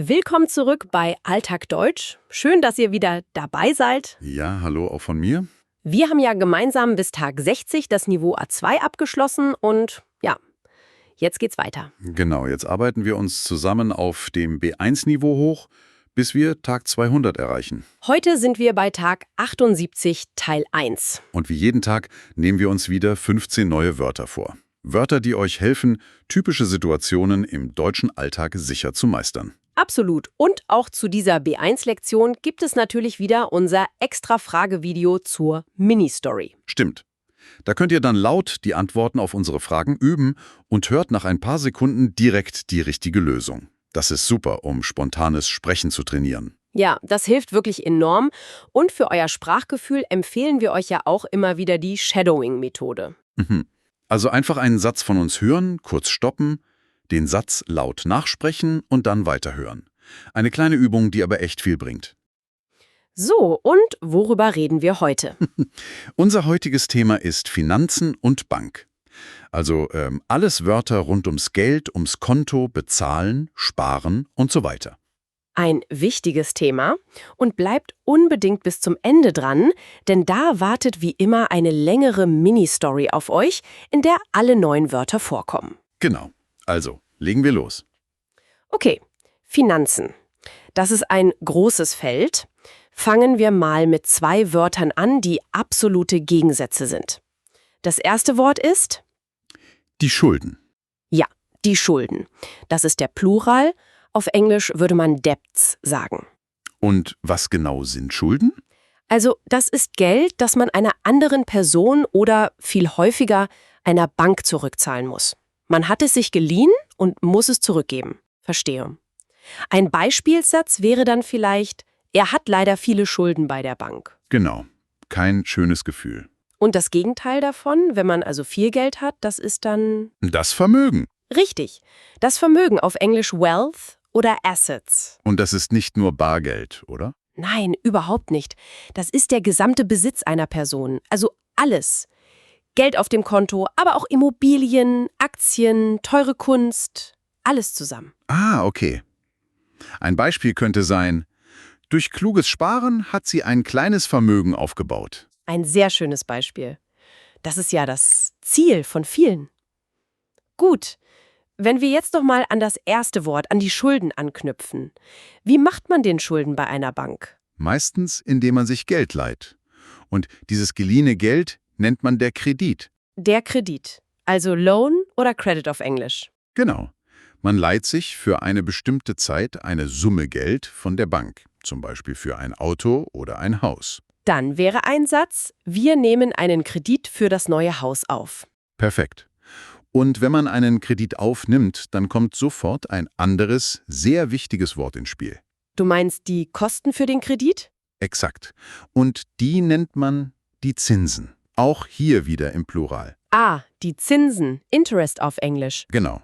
Willkommen zurück bei Alltag Deutsch. Schön, dass ihr wieder dabei seid. Ja, hallo auch von mir. Wir haben ja gemeinsam bis Tag 60 das Niveau A2 abgeschlossen und ja, jetzt geht's weiter. Genau, jetzt arbeiten wir uns zusammen auf dem B1-Niveau hoch, bis wir Tag 200 erreichen. Heute sind wir bei Tag 78 Teil 1. Und wie jeden Tag nehmen wir uns wieder 15 neue Wörter vor. Wörter, die euch helfen, typische Situationen im deutschen Alltag sicher zu meistern. Absolut. Und auch zu dieser B1-Lektion gibt es natürlich wieder unser extra Fragevideo zur Mini-Story. Stimmt. Da könnt ihr dann laut die Antworten auf unsere Fragen üben und hört nach ein paar Sekunden direkt die richtige Lösung. Das ist super, um spontanes Sprechen zu trainieren. Ja, das hilft wirklich enorm. Und für euer Sprachgefühl empfehlen wir euch ja auch immer wieder die Shadowing-Methode. Also einfach einen Satz von uns hören, kurz stoppen, den Satz laut nachsprechen und dann weiterhören. Eine kleine Übung, die aber echt viel bringt. So, und worüber reden wir heute? Unser heutiges Thema ist Finanzen und Bank. Also alles Wörter rund ums Geld, ums Konto, bezahlen, sparen und so weiter. Ein wichtiges Thema und bleibt unbedingt bis zum Ende dran, denn da wartet wie immer eine längere Mini-Story auf euch, in der alle neuen Wörter vorkommen. Genau. Also, legen wir los. Okay, Finanzen. Das ist ein großes Feld. Fangen wir mal mit 2 Wörtern an, die absolute Gegensätze sind. Das erste Wort ist Die Schulden. ja, die Schulden. Das ist der Plural. Auf Englisch würde man Debts sagen. Und was genau sind Schulden? Also, das ist Geld, das man einer anderen Person oder viel häufiger einer Bank zurückzahlen muss. Man hat es sich geliehen und muss es zurückgeben. Verstehe. Ein Beispielssatz wäre dann vielleicht, er hat leider viele Schulden bei der Bank. Genau. Kein schönes Gefühl. Und das Gegenteil davon, wenn man also viel Geld hat, das ist dann Das Vermögen. richtig. Das Vermögen, auf Englisch Wealth oder Assets. Und das ist nicht nur Bargeld, oder? Nein, überhaupt nicht. Das ist der gesamte Besitz einer Person. Also alles. Geld auf dem Konto, aber auch Immobilien, Aktien, teure Kunst. Alles zusammen. Ah, okay. Ein Beispiel könnte sein, durch kluges Sparen hat sie ein kleines Vermögen aufgebaut. Ein sehr schönes Beispiel. Das ist ja das Ziel von vielen. Gut, wenn wir jetzt noch mal an das erste Wort, an die Schulden anknüpfen. Wie macht man den Schulden bei einer Bank? Meistens, indem man sich Geld leiht. Und dieses geliehene Geld nennt man der Kredit. Der Kredit, also Loan oder Credit auf Englisch. Genau. Man leiht sich für eine bestimmte Zeit eine Summe Geld von der Bank, zum Beispiel für ein Auto oder ein Haus. Dann wäre ein Satz, wir nehmen einen Kredit für das neue Haus auf. Perfekt. Und wenn man einen Kredit aufnimmt, dann kommt sofort ein anderes, sehr wichtiges Wort ins Spiel. Du meinst die Kosten für den Kredit? Exakt. Und die nennt man die Zinsen. Auch hier wieder im Plural. Ah, die Zinsen, Interest auf Englisch. Genau.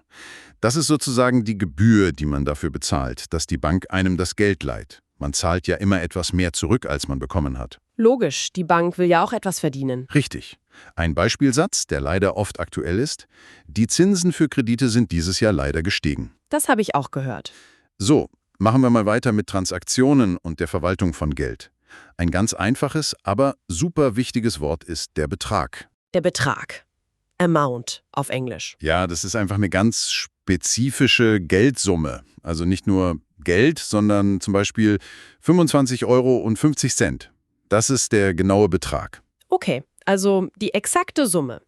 Das ist sozusagen die Gebühr, die man dafür bezahlt, dass die Bank einem das Geld leiht. Man zahlt ja immer etwas mehr zurück, als man bekommen hat. Logisch, die Bank will ja auch etwas verdienen. Richtig. Ein Beispielsatz, der leider oft aktuell ist: Die Zinsen für Kredite sind dieses Jahr leider gestiegen. Das habe ich auch gehört. So, machen wir mal weiter mit Transaktionen und der Verwaltung von Geld. Ein ganz einfaches, aber super wichtiges Wort ist der Betrag. Der Betrag. Amount auf Englisch. Ja, das ist einfach eine ganz spezifische Geldsumme. Also nicht nur Geld, sondern zum Beispiel 25,50 €. Das ist der genaue Betrag. Okay, also die exakte Summe.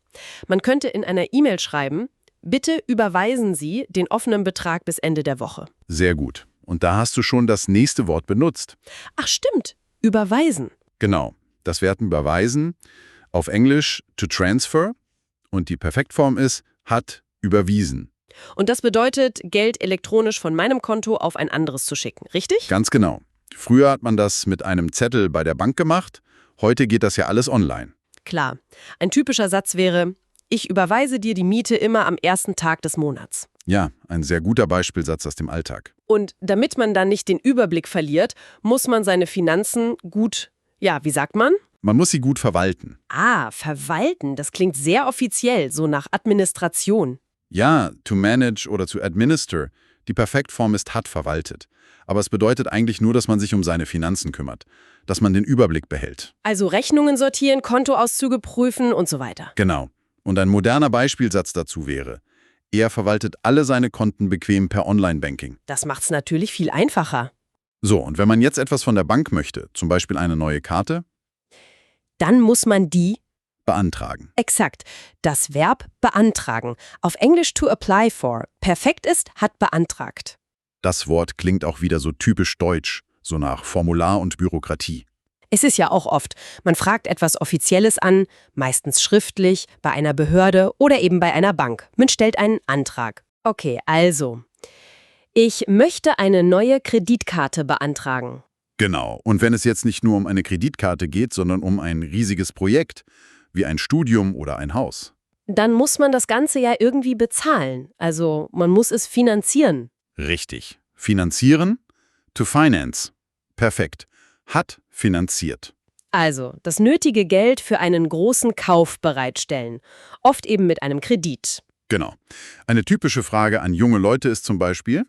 Man könnte in einer E-Mail schreiben, bitte überweisen Sie den offenen Betrag bis Ende der Woche. Sehr gut. Und da hast du schon das nächste Wort benutzt. Ach stimmt, überweisen. Genau. Das Verb überweisen, auf Englisch to transfer. Und die Perfektform ist hat überwiesen. Und das bedeutet, Geld elektronisch von meinem Konto auf ein anderes zu schicken, richtig? Ganz genau. Früher hat man das mit einem Zettel bei der Bank gemacht. Heute geht das ja alles online. Klar. Ein typischer Satz wäre, ich überweise dir die Miete immer am ersten Tag des Monats. Ja, ein sehr guter Beispielsatz aus dem Alltag. Und damit man dann nicht den Überblick verliert, muss man seine Finanzen gut, ja, wie sagt man? Man muss sie gut verwalten. Ah, verwalten, das klingt sehr offiziell, so nach Administration. Ja, to manage oder to administer, Die Perfektform ist hat verwaltet. Aber es bedeutet eigentlich nur, dass man sich um seine Finanzen kümmert, dass man den Überblick behält. Also Rechnungen sortieren, Kontoauszüge prüfen und so weiter. Genau. Und ein moderner Beispielsatz dazu wäre: Er verwaltet alle seine Konten bequem per Online-Banking. Das macht's natürlich viel einfacher. So, und wenn man jetzt etwas von der Bank möchte, zum Beispiel eine neue Karte, Dann muss man die, beantragen. exakt, das Verb beantragen. Auf Englisch to apply for. Perfekt ist, hat beantragt. Das Wort klingt auch wieder so typisch deutsch, so nach Formular und Bürokratie. Es ist ja auch oft, man fragt etwas Offizielles an, meistens schriftlich, bei einer Behörde oder eben bei einer Bank. Man stellt einen Antrag. Okay, also, ich möchte eine neue Kreditkarte beantragen. Genau. Und wenn es jetzt nicht nur um eine Kreditkarte geht, sondern um ein riesiges Projekt, wie ein Studium oder ein Haus. Dann muss man das Ganze ja irgendwie bezahlen. Also, man muss es finanzieren. Richtig. Finanzieren? To finance. Perfekt. Hat finanziert. Also, das nötige Geld für einen großen Kauf bereitstellen. Oft eben mit einem Kredit. Genau. Eine typische Frage an junge Leute ist zum Beispiel: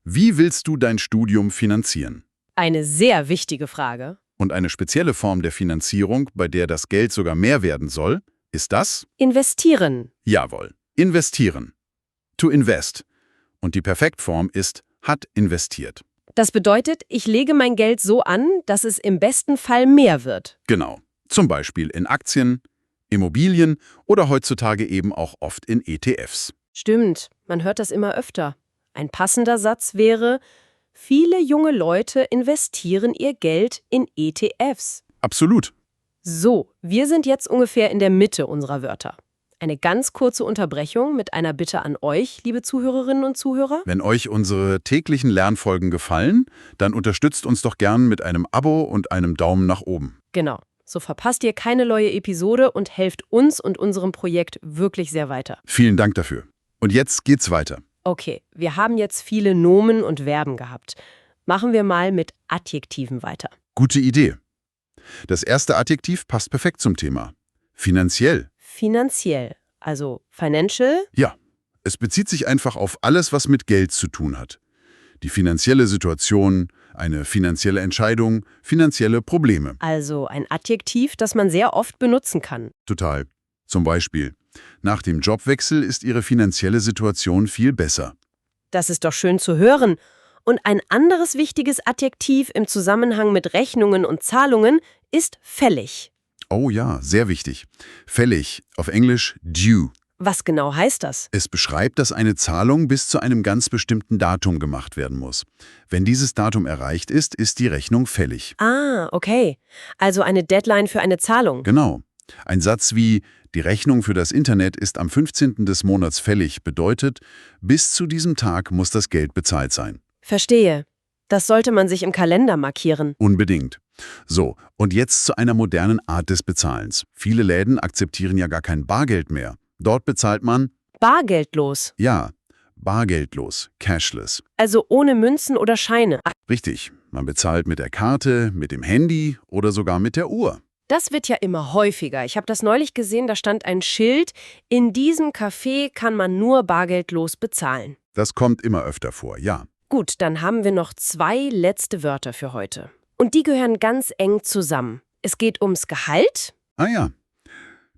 Wie willst du dein Studium finanzieren? Eine sehr wichtige Frage. Und eine spezielle Form der Finanzierung, bei der das Geld sogar mehr werden soll, ist das? Investieren. Jawohl. Investieren. To invest. Und die Perfektform ist hat investiert. Das bedeutet, ich lege mein Geld so an, dass es im besten Fall mehr wird. Genau. Zum Beispiel in Aktien, Immobilien oder heutzutage eben auch oft in ETFs. Stimmt, man hört das immer öfter. Ein passender Satz wäre, viele junge Leute investieren ihr Geld in ETFs. Absolut. So, wir sind jetzt ungefähr in der Mitte unserer Wörter. Eine ganz kurze Unterbrechung mit einer Bitte an euch, liebe Zuhörerinnen und Zuhörer. Wenn euch unsere täglichen Lernfolgen gefallen, dann unterstützt uns doch gern mit einem Abo und einem Daumen nach oben. Genau, so verpasst ihr keine neue Episode und helft uns und unserem Projekt wirklich sehr weiter. Vielen Dank dafür. Und jetzt geht's weiter. Okay, wir haben jetzt viele Nomen und Verben gehabt. Machen wir mal mit Adjektiven weiter. Gute Idee. Das erste Adjektiv passt perfekt zum Thema. Finanziell. Finanziell, also financial. Ja, es bezieht sich einfach auf alles, was mit Geld zu tun hat. Die finanzielle Situation, eine finanzielle Entscheidung, finanzielle Probleme. Also ein Adjektiv, das man sehr oft benutzen kann. Total. Zum Beispiel: Nach dem Jobwechsel ist ihre finanzielle Situation viel besser. Das ist doch schön zu hören. Und ein anderes wichtiges Adjektiv im Zusammenhang mit Rechnungen und Zahlungen ist fällig. Oh ja, sehr wichtig. Fällig, auf Englisch due. Was genau heißt das? Es beschreibt, dass eine Zahlung bis zu einem ganz bestimmten Datum gemacht werden muss. Wenn dieses Datum erreicht ist, ist die Rechnung fällig. Ah, okay. Also eine Deadline für eine Zahlung. Genau. Ein Satz wie „Die Rechnung für das Internet ist am 15. des Monats fällig“ bedeutet, bis zu diesem Tag muss das Geld bezahlt sein. Verstehe. Das sollte man sich im Kalender markieren. Unbedingt. So, und jetzt zu einer modernen Art des Bezahlens. Viele Läden akzeptieren ja gar kein Bargeld mehr. Dort bezahlt man, Bargeldlos. ja, bargeldlos, cashless. Also ohne Münzen oder Scheine. Richtig, man bezahlt mit der Karte, mit dem Handy oder sogar mit der Uhr. Das wird ja immer häufiger. Ich habe das neulich gesehen, da stand ein Schild, in diesem Café kann man nur bargeldlos bezahlen. Das kommt immer öfter vor, ja. Gut, dann haben wir noch 2 letzte Wörter für heute. Und die gehören ganz eng zusammen. Es geht ums Gehalt. Ah ja.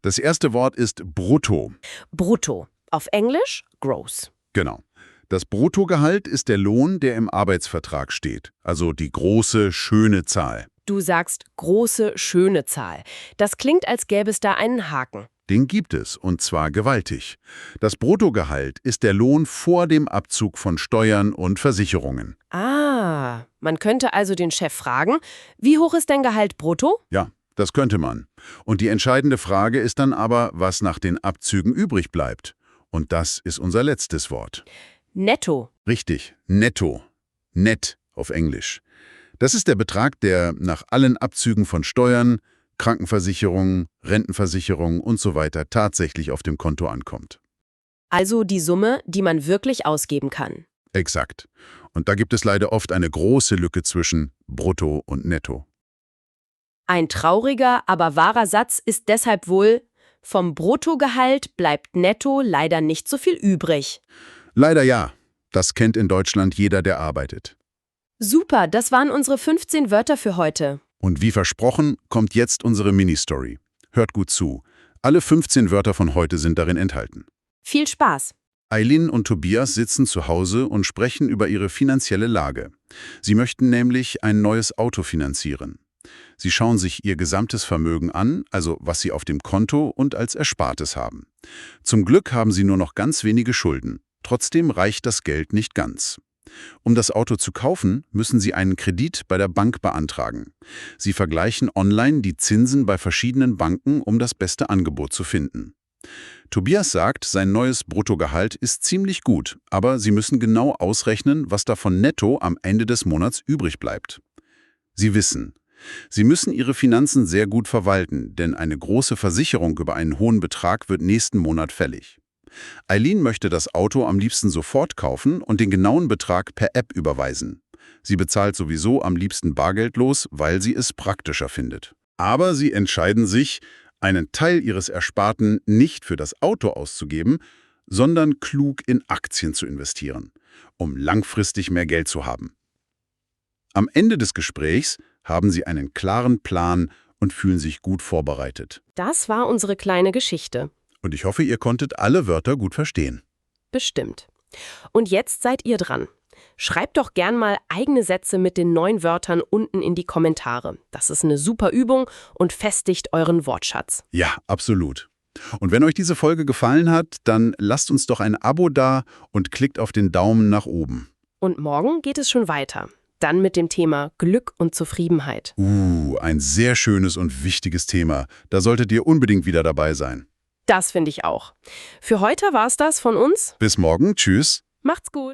Das erste Wort ist brutto. Brutto. Auf Englisch gross. Genau. Das Bruttogehalt ist der Lohn, der im Arbeitsvertrag steht. Also die große, schöne Zahl. Du sagst große, schöne Zahl. Das klingt, als gäbe es da einen Haken. Den gibt es, und zwar gewaltig. Das Bruttogehalt ist der Lohn vor dem Abzug von Steuern und Versicherungen. Ah, man könnte also den Chef fragen, wie hoch ist dein Gehalt brutto? Ja, das könnte man. Und die entscheidende Frage ist dann aber, was nach den Abzügen übrig bleibt. Und das ist unser letztes Wort. Netto. Richtig, netto. Net auf Englisch. Das ist der Betrag, der nach allen Abzügen von Steuern, Krankenversicherung, Rentenversicherung und so weiter tatsächlich auf dem Konto ankommt. Also die Summe, die man wirklich ausgeben kann. Exakt. Und da gibt es leider oft eine große Lücke zwischen Brutto und Netto. Ein trauriger, aber wahrer Satz ist deshalb wohl, vom Bruttogehalt bleibt netto leider nicht so viel übrig. Leider ja. Das kennt in Deutschland jeder, der arbeitet. Super, das waren unsere 15 Wörter für heute. Und wie versprochen, kommt jetzt unsere Mini-Story. Hört gut zu. Alle 15 Wörter von heute sind darin enthalten. Viel Spaß! Eileen und Tobias sitzen zu Hause und sprechen über ihre finanzielle Lage. Sie möchten nämlich ein neues Auto finanzieren. Sie schauen sich ihr gesamtes Vermögen an, also was sie auf dem Konto und als Erspartes haben. Zum Glück haben sie nur noch ganz wenige Schulden. Trotzdem reicht das Geld nicht ganz. Um das Auto zu kaufen, müssen sie einen Kredit bei der Bank beantragen. Sie vergleichen online die Zinsen bei verschiedenen Banken, um das beste Angebot zu finden. Tobias sagt, sein neues Bruttogehalt ist ziemlich gut, aber sie müssen genau ausrechnen, was davon netto am Ende des Monats übrig bleibt. Sie wissen, sie müssen ihre Finanzen sehr gut verwalten, denn eine große Versicherung über einen hohen Betrag wird nächsten Monat fällig. Eileen möchte das Auto am liebsten sofort kaufen und den genauen Betrag per App überweisen. Sie bezahlt sowieso am liebsten bargeldlos, weil sie es praktischer findet. Aber sie entscheiden sich, einen Teil ihres Ersparten nicht für das Auto auszugeben, sondern klug in Aktien zu investieren, um langfristig mehr Geld zu haben. Am Ende des Gesprächs haben sie einen klaren Plan und fühlen sich gut vorbereitet. Das war unsere kleine Geschichte. Und ich hoffe, ihr konntet alle Wörter gut verstehen. Bestimmt. Und jetzt seid ihr dran. Schreibt doch gern mal eigene Sätze mit den neuen Wörtern unten in die Kommentare. Das ist eine super Übung und festigt euren Wortschatz. Ja, absolut. Und wenn euch diese Folge gefallen hat, dann lasst uns doch ein Abo da und klickt auf den Daumen nach oben. Und morgen geht es schon weiter. Dann mit dem Thema Glück und Zufriedenheit. Ein sehr schönes und wichtiges Thema. Da solltet ihr unbedingt wieder dabei sein. Das finde ich auch. Für heute war es das von uns. Bis morgen. Tschüss. Macht's gut.